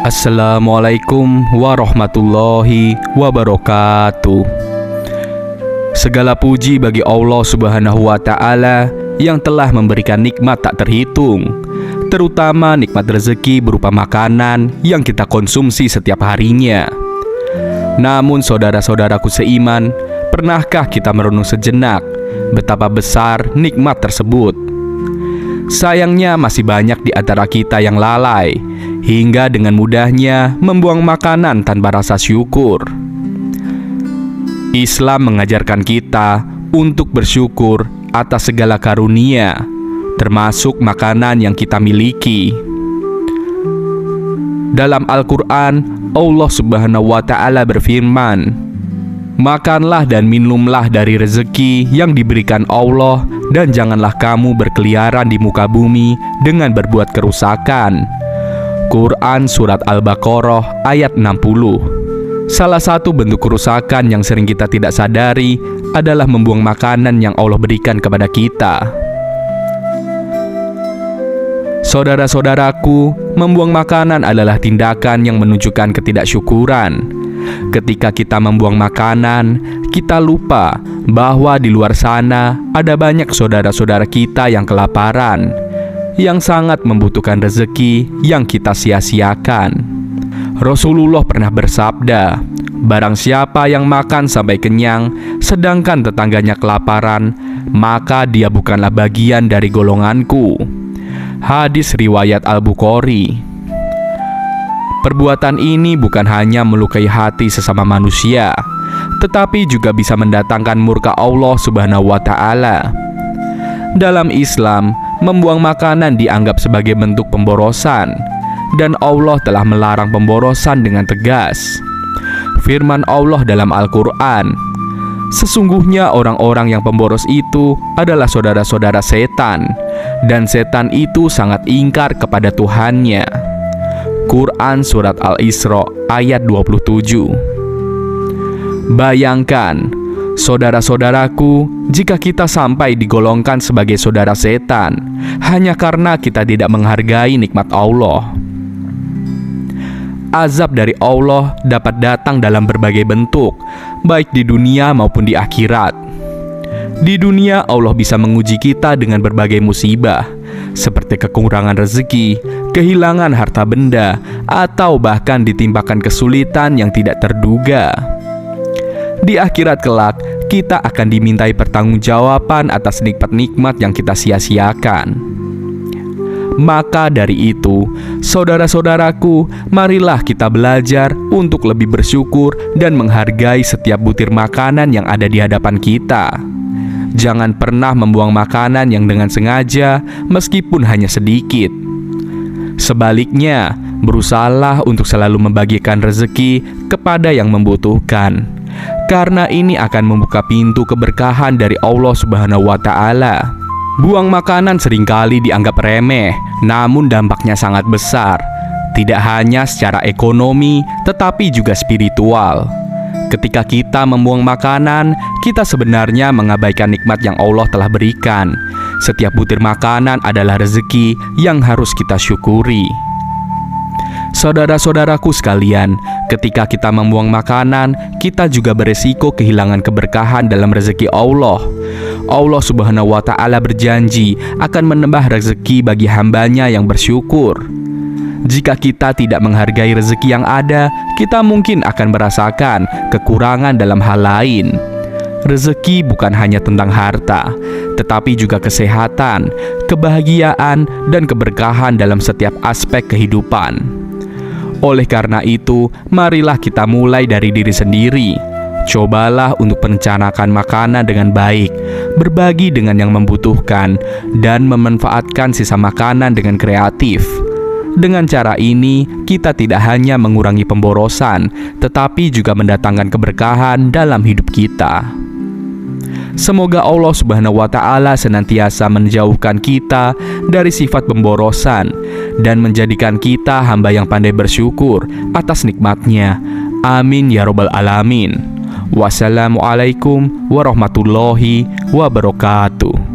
Assalamualaikum warahmatullahi wabarakatuh. Segala puji bagi Allah Subhanahu wa Ta'ala yang telah memberikan nikmat tak terhitung, terutama nikmat rezeki berupa makanan yang kita konsumsi setiap harinya. Namun saudara-saudaraku seiman, pernahkah kita merenung sejenak betapa besar nikmat tersebut? Sayangnya masih banyak di antara kita yang lalai hingga dengan mudahnya membuang makanan tanpa rasa syukur. Islam mengajarkan kita untuk bersyukur atas segala karunia, termasuk makanan yang kita miliki. Dalam Al-Quran, Allah Subhanahu wa Ta'ala berfirman, "Makanlah dan minumlah dari rezeki yang diberikan Allah, dan janganlah kamu berkeliaran di muka bumi dengan berbuat kerusakan." Quran Surat Al-Baqarah ayat 60. Salah satu bentuk kerusakan yang sering kita tidak sadari adalah membuang makanan yang Allah berikan kepada kita. Saudara-saudaraku, membuang makanan adalah tindakan yang menunjukkan ketidaksyukuran. Ketika kita membuang makanan, kita lupa bahwa di luar sana ada banyak saudara-saudara kita yang kelaparan, yang sangat membutuhkan rezeki yang kita sia-siakan. Rasulullah pernah bersabda, "Barang siapa yang makan sampai kenyang, sedangkan tetangganya kelaparan, maka dia bukanlah bagian dari golonganku." Hadis riwayat Al-Bukhari. Perbuatan ini bukan hanya melukai hati sesama manusia, tetapi juga bisa mendatangkan murka Allah Subhanahu wa Ta'ala. Dalam Islam, membuang makanan dianggap sebagai bentuk pemborosan, dan Allah telah melarang pemborosan dengan tegas. Firman Allah dalam Al-Quran, "Sesungguhnya orang-orang yang pemboros itu adalah saudara-saudara setan, dan setan itu sangat ingkar kepada Tuhannya." Quran Surat Al-Isra ayat 27. Bayangkan, saudara-saudaraku, jika kita sampai digolongkan sebagai saudara setan hanya karena kita tidak menghargai nikmat Allah. Azab dari Allah dapat datang dalam berbagai bentuk, baik di dunia maupun di akhirat. Di dunia, Allah bisa menguji kita dengan berbagai musibah, seperti kekurangan rezeki, kehilangan harta benda, atau bahkan ditimpakan kesulitan yang tidak terduga. Di akhirat kelak, kita akan dimintai pertanggungjawaban atas nikmat-nikmat yang kita sia-siakan. Maka dari itu, saudara-saudaraku, marilah kita belajar untuk lebih bersyukur dan menghargai setiap butir makanan yang ada di hadapan kita. Jangan pernah membuang makanan yang dengan sengaja, meskipun hanya sedikit. Sebaliknya, berusahalah untuk selalu membagikan rezeki kepada yang membutuhkan, karena ini akan membuka pintu keberkahan dari Allah Subhanahu wa Ta'ala. Buang makanan seringkali dianggap remeh, namun dampaknya sangat besar, tidak hanya secara ekonomi, tetapi juga spiritual. Ketika kita membuang makanan, kita sebenarnya mengabaikan nikmat yang Allah telah berikan. Setiap butir makanan adalah rezeki yang harus kita syukuri. Saudara-saudaraku sekalian, ketika kita membuang makanan, kita juga beresiko kehilangan keberkahan dalam rezeki Allah. Allah Subhanahu wa Ta'ala berjanji akan menambah rezeki bagi hambanya yang bersyukur. Jika kita tidak menghargai rezeki yang ada, kita mungkin akan merasakan kekurangan dalam hal lain. Rezeki bukan hanya tentang harta, tetapi juga kesehatan, kebahagiaan, dan keberkahan dalam setiap aspek kehidupan. Oleh karena itu, marilah kita mulai dari diri sendiri. Cobalah untuk merencanakan makanan dengan baik, berbagi dengan yang membutuhkan, dan memanfaatkan sisa makanan dengan kreatif. Dengan cara ini, kita tidak hanya mengurangi pemborosan, tetapi juga mendatangkan keberkahan dalam hidup kita. Semoga Allah Subhanahu wa Ta'ala senantiasa menjauhkan kita dari sifat pemborosan dan menjadikan kita hamba yang pandai bersyukur atas nikmat-Nya. Amin ya Rabbal Alamin. Wassalamualaikum warahmatullahi wabarakatuh.